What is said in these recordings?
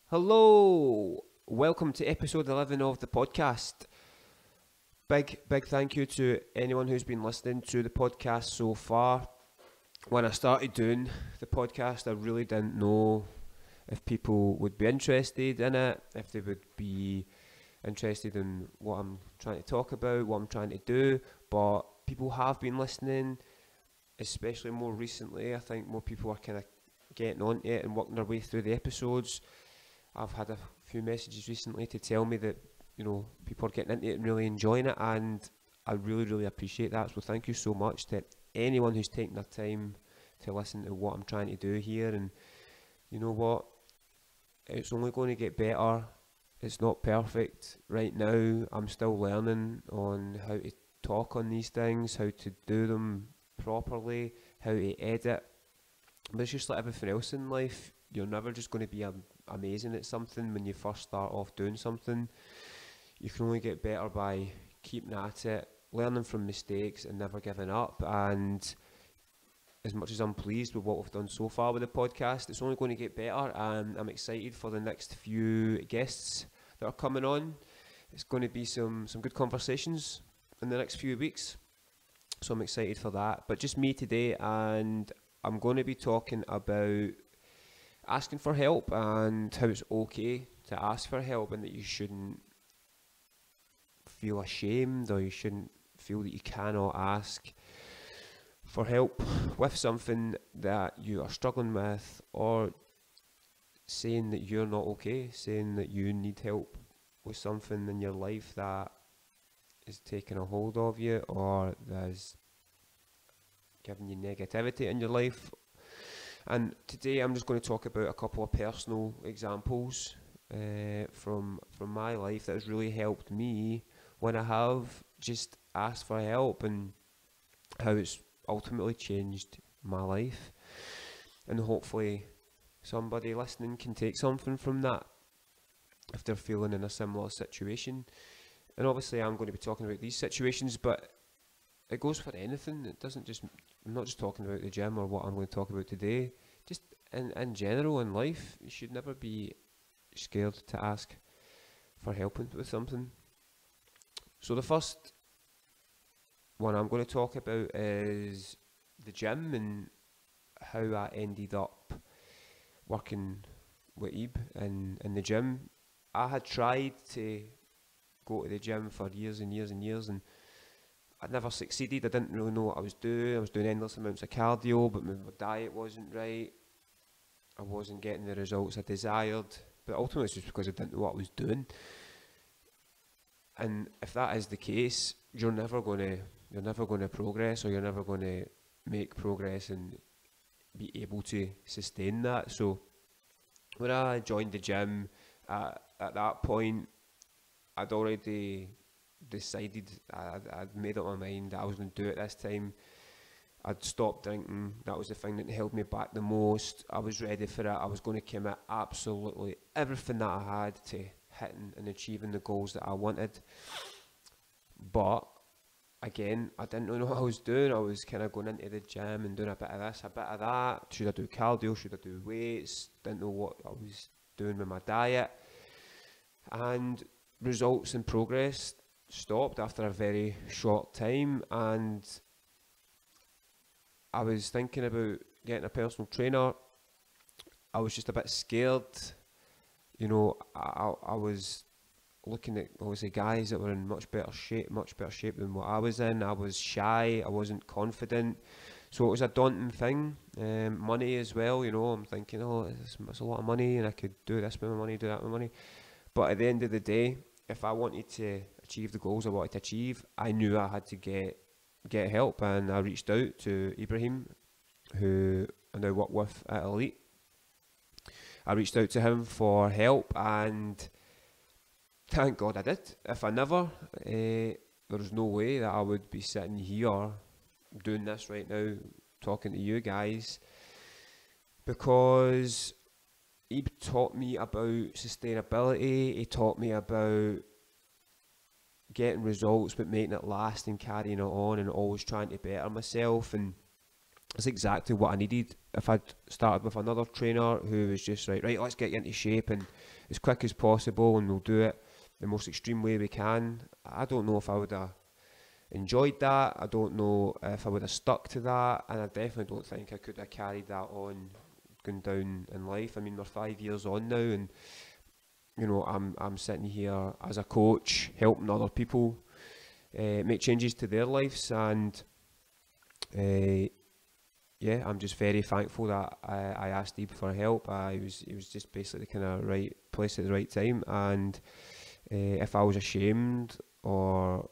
Hello, welcome to episode 11 of the podcast. Big thank you to anyone who's been listening to the podcast so far. When I started doing the podcast, I really didn't know if people would be interested in it, if they would be interested in what I'm trying to talk about, what I'm trying to do, but people have been listening, especially more recently. I think more people are kind of getting onto it and working their way through the episodes. I've had a few messages recently to tell me that, people are getting into it and really enjoying it, and I really appreciate that. So thank you so much to anyone who's taken their time to listen to what I'm trying to do here. And you know what? It's only going to get better. It's not perfect right now. I'm still learning on how to talk on these things, how to do them properly, how to edit. But it's just like everything else in life. You're never just going to be amazing at something when you first start off doing something. You can only get better by keeping at it, learning from mistakes and never giving up. And as much as I'm pleased with what we've done so far with the podcast, it's only going to get better, and I'm excited for the next few guests that are coming on. It's going to be some good conversations in the next few weeks, so I'm excited for that. But just me today, and I'm going to be talking about asking for help and how it's okay to ask for help, and that you shouldn't feel ashamed, or you shouldn't feel that you cannot ask for help with something that you are struggling with, or saying that you're not okay, saying that you need help with something in your life that is taking a hold of you, or that is giving you negativity in your life. And today I'm just going to talk about a couple of personal examples from my life that has really helped me when I have just asked for help, and how it's ultimately changed my life. And hopefully somebody listening can take something from that if they're feeling in a similar situation. And obviously I'm going to be talking about these situations, but it goes for anything. It doesn't just, I'm not just talking about the gym or what I'm going to talk about today. Just in general in life, you should never be scared to ask for help with something. So the first one I'm going to talk about is the gym, and how I ended up working with Ebe in the gym. I had tried to go to the gym for years and years, and I'd never succeeded. I didn't really know what I was doing. I was doing endless amounts of cardio, but my diet wasn't right. I wasn't getting the results I desired, but ultimately it's just because I didn't know what I was doing. And if that is the case, you're never going to progress, or you're never going to make progress and be able to sustain that. So when I joined the gym, at that point, I'd already decided, I'd made up my mind that I was going to do it this time. I'd stopped drinking. That was the thing that held me back the most. I was ready for it. I was going to commit absolutely everything that I had to hitting and achieving the goals that I wanted. But again, I didn't really know what I was doing. I was kind of going into the gym and doing a bit of this, a bit of that. Should I do cardio? Should I do weights? Didn't know what I was doing with my diet. And results and progress stopped after a very short time, and I was thinking about getting a personal trainer. I was just a bit scared. I was looking at obviously guys that were in much better shape than what I was in. I was shy, I wasn't confident, so it was a daunting thing. Money as well, I'm thinking, it's a lot of money, and I could do this with my money, do that with my money. But at the end of the day, if I wanted to achieve the goals I wanted to achieve, I knew I had to get help, and I reached out to Ibrahim, who I now work with at Elite. I reached out to him for help, and thank God I did. If I never, there's no way that I would be sitting here doing this right now, talking to you guys, because he taught me about sustainability. He taught me about getting results but making it last and carrying it on and always trying to better myself. And It's exactly what I needed. If I'd started with another trainer who was just right, let's get you into shape and as quick as possible, and we'll do it the most extreme way we can, I don't know if I would have enjoyed that. I don't know if I would have stuck to that, and I definitely don't think I could have carried that on going down in life. I mean, we're 5 years on now, and you know, I'm sitting here as a coach helping other people make changes to their lives, and yeah, I'm just very thankful that I asked Ebe for help. It was just basically the kind of right place at the right time, and if I was ashamed or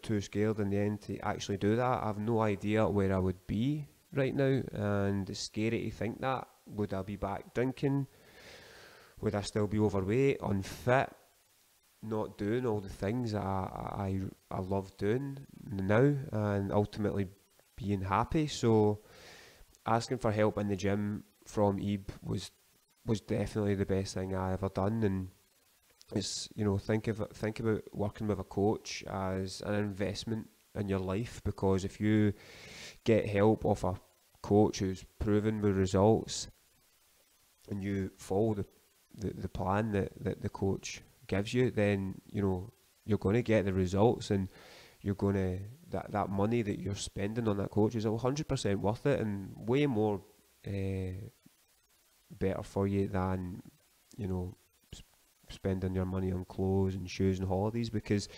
too scared in the end to actually do that, I have no idea where I would be right now, and it's scary to think that. Would I be back drinking? Would I still be overweight, unfit, not doing all the things that I love doing now, and ultimately being happy? So asking for help in the gym from Ebe was definitely the best thing I ever done. And it's, you know, think about working with a coach as an investment in your life, because if you get help off a coach who's proven with results, and you follow the plan that the coach gives you, then you know you're going to get the results, and you're going to that money that you're spending on that coach is 100% worth it, and way more better for you than, you know, spending your money on clothes and shoes and holidays, because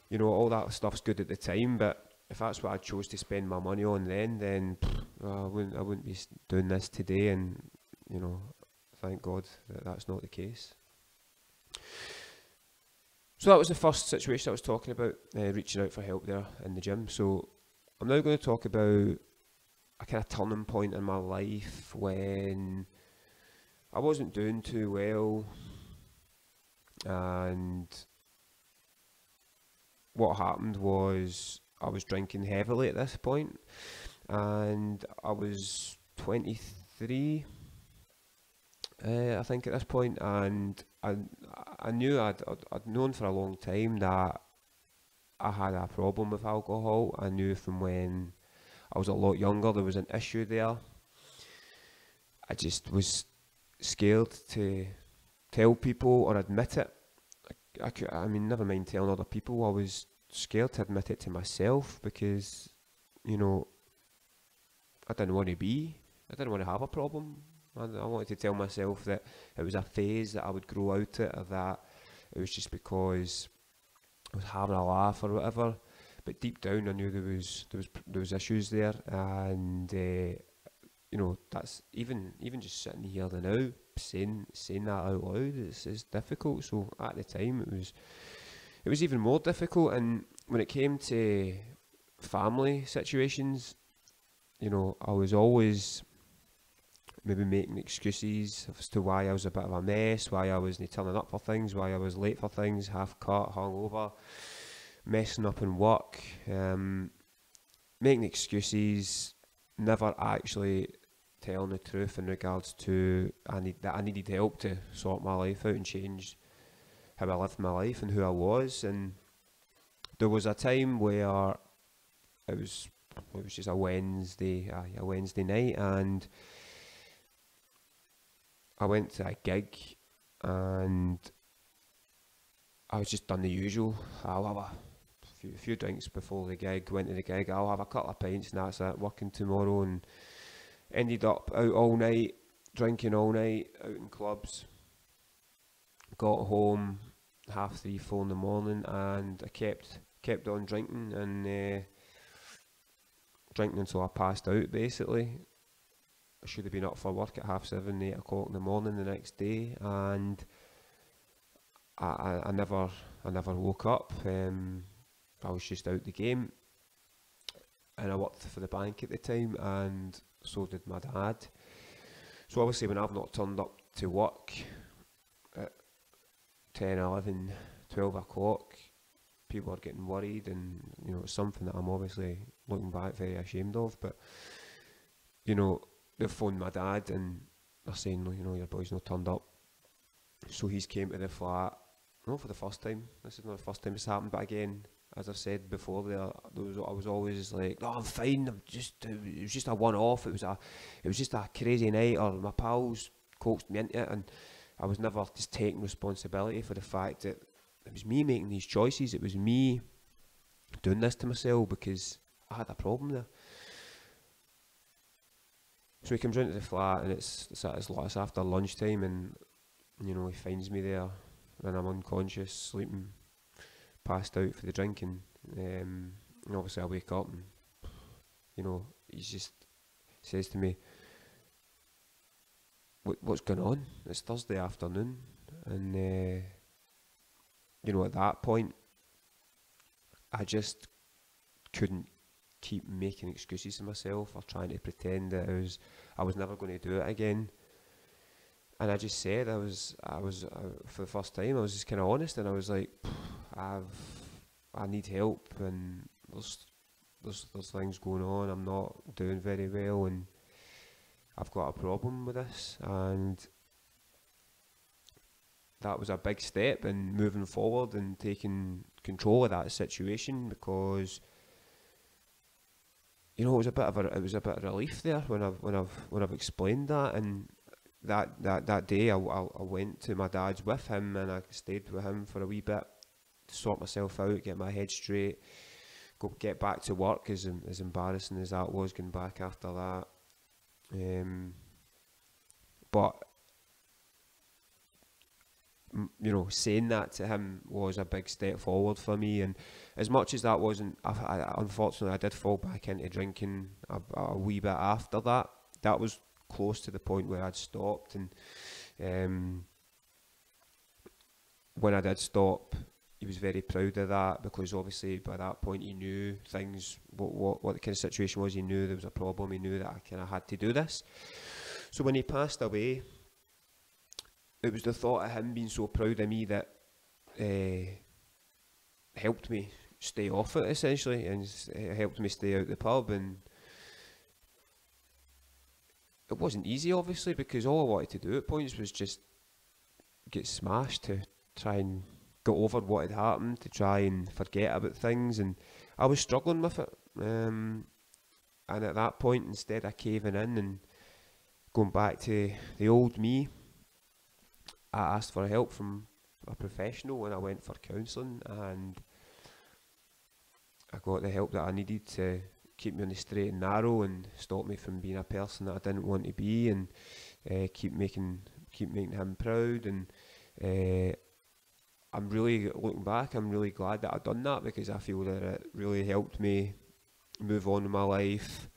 you know all that stuff's good at the time, but if that's what I chose to spend my money on then I wouldn't be doing this today. And you know, thank God that that's not the case. So that was the first situation I was talking about, reaching out for help there in the gym. So I'm now going to talk about a kind of turning point in my life when I wasn't doing too well, and what happened was I was drinking heavily at this point, and I was 23, I think at this point, and I knew I'd known for a long time that I had a problem with alcohol. I knew from when I was a lot younger there was an issue there. I just was scared to tell people or admit it. I mean, never mind telling other people, I was scared to admit it to myself, because, you know, I didn't want to have a problem. I wanted to tell myself that it was a phase, that I would grow out it, or that it was just because I was having a laugh or whatever. But deep down, I knew there was issues there, and you know, that's even just sitting here now saying that out loud is difficult. So at the time, it was even more difficult. And when it came to family situations, you know, I was always maybe making excuses as to why I was a bit of a mess, why I wasn't turning up for things, why I was late for things, half cut, hungover, messing up in work, making excuses, never actually telling the truth in regards to I needed help to sort my life out and change how I lived my life and who I was. And there was a time where it was just a Wednesday night, and I went to a gig, and I was just done the usual. I'll have a few drinks before the gig, went to the gig, I'll have a couple of pints and that's it, working tomorrow, and ended up out all night, drinking all night, out in clubs. Got home 3:30, 4 in the morning, and I kept on drinking, and drinking until I passed out basically. I should have been up for work at 7:30, 8 o'clock in the morning the next day, and I never woke up. I was just out the game, and I worked for the bank at the time, and so did my dad. So obviously when I've not turned up to work at 10, 11, 12 o'clock, people are getting worried, and you know, it's something that I'm obviously looking back very ashamed of. But you know, they phoned my dad and they're saying, you know, your boy's not turned up. So he's came to the flat, not for the first time, this is not the first time it's happened, but again, as I said before, I was always like, no, I'm fine. It was just a one-off. It was just a crazy night, or my pals coaxed me into it, and I was never just taking responsibility for the fact that it was me making these choices. It was me doing this to myself because I had a problem there. So he comes round to the flat, and it's after lunchtime, and you know, he finds me there, and I'm unconscious, sleeping, passed out for the drink, and obviously I wake up, and you know, he just says to me, what's going on? It's Thursday afternoon, and you know, at that point, I just couldn't keep making excuses to myself or trying to pretend that I was never going to do it again. And I just said I was for the first time, I was just kind of honest, and I was like, I need help, and there's things going on. I'm not doing very well, and I've got a problem with this. And that was a big step in moving forward and taking control of that situation, because you know, it was a bit of relief there when I've explained that. And that day I went to my dad's with him, and I stayed with him for a wee bit to sort myself out, get my head straight, get back to work, as embarrassing as that was, going back after that. But you know, saying that to him was a big step forward for me. And as much as that wasn't, unfortunately I did fall back into drinking a wee bit after that. That was close to the point where I'd stopped, and when I did stop, he was very proud of that, because obviously by that point he knew things, what the kind of situation was. He knew there was a problem. He knew that I kind of had to do this. So when he passed away, it was the thought of him being so proud of me that helped me stay off it, essentially, and helped me stay out the pub. And it wasn't easy, obviously, because all I wanted to do at points was just get smashed, to try and get over what had happened, to try and forget about things. And I was struggling with it, and at that point, instead of caving in and going back to the old me, I asked for help from a professional, and I went for counselling, and I got the help that I needed to keep me on the straight and narrow, and stop me from being a person that I didn't want to be, and keep making him proud. And I'm really, looking back, I'm really glad that I've done that, because I feel that it really helped me move on in my life,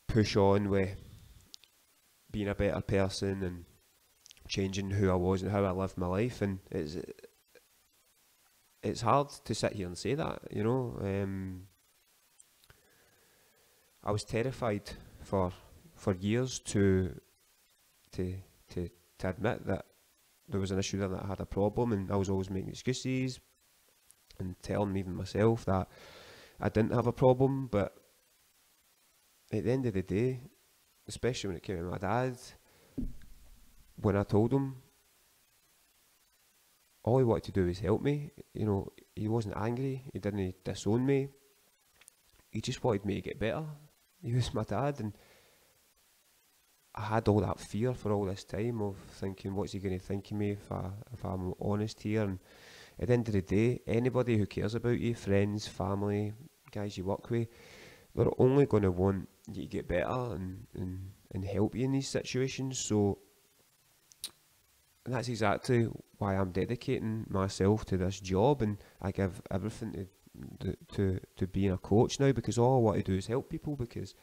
push on with being a better person, and changing who I was and how I lived my life. And it's hard to sit here and say that, you know. I was terrified for years to admit that there was an issue there, that I had a problem, and I was always making excuses and telling even myself that I didn't have a problem. But at the end of the day, especially when it came to my dad, when I told him, all he wanted to do was help me. You know, he wasn't angry, he didn't disown me, he just wanted me to get better. He was my dad, and I had all that fear for all this time of thinking, what's he going to think of me if I'm honest here? And at the end of the day, anybody who cares about you, friends, family, guys you work with, they're only going to want you to get better and help you in these situations. So that's exactly why I'm dedicating myself to this job, and I give everything to being a coach now, because all I want to do is help people, because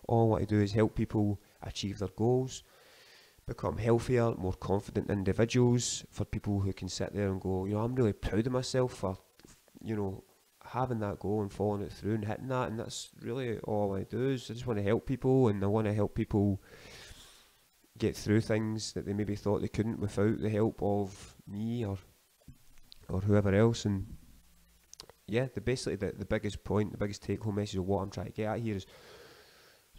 all I want to do is help people achieve their goals, become healthier, more confident individuals, for people who can sit there and go, you know, I'm really proud of myself for, you know, having that goal and following it through and hitting that. And that's really all I want to do, is I just want to help people, and I want to help people get through things that they maybe thought they couldn't without the help of me or whoever else. And yeah, basically the biggest point, the biggest take home message of what I'm trying to get at here is,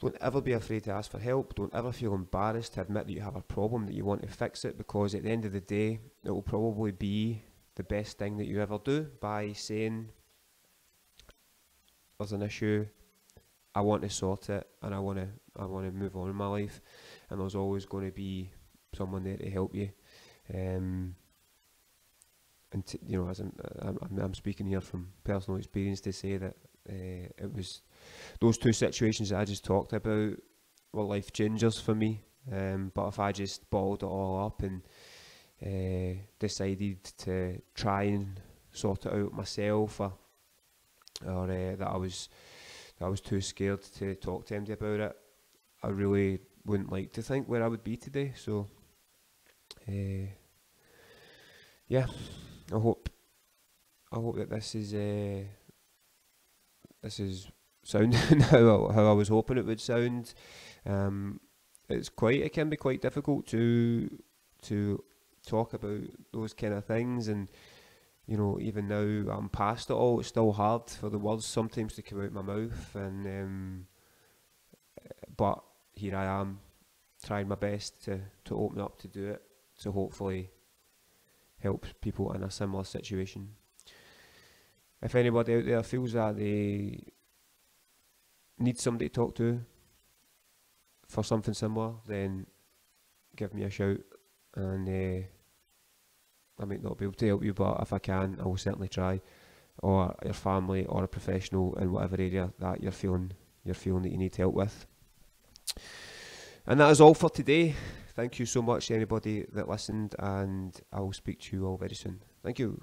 don't ever be afraid to ask for help. Don't ever feel embarrassed to admit that you have a problem, that you want to fix it, because at the end of the day, it will probably be the best thing that you ever do by saying there's an issue, I want to sort it, and I want to move on in my life, and there's always going to be someone there to help you. And as I'm speaking here from personal experience to say that it was those two situations that I just talked about were life changers for me. But if I just balled it all up and decided to try and sort it out myself, or that I was too scared to talk to anybody about it, I really wouldn't like to think where I would be today. So yeah, I hope that this is sounding how I was hoping it would sound. It can be quite difficult to talk about those kind of things, and even now I'm past it all, it's still hard for the words sometimes to come out my mouth, and but here I am trying my best to open up, to do it, to hopefully help people in a similar situation. If anybody out there feels that they need somebody to talk to for something similar, then give me a shout, and I might not be able to help you, but if I can, I will certainly try. Or your family, or a professional in whatever area that you're feeling that you need help with. And that is all for today. Thank you so much to anybody that listened, and I will speak to you all very soon. Thank you.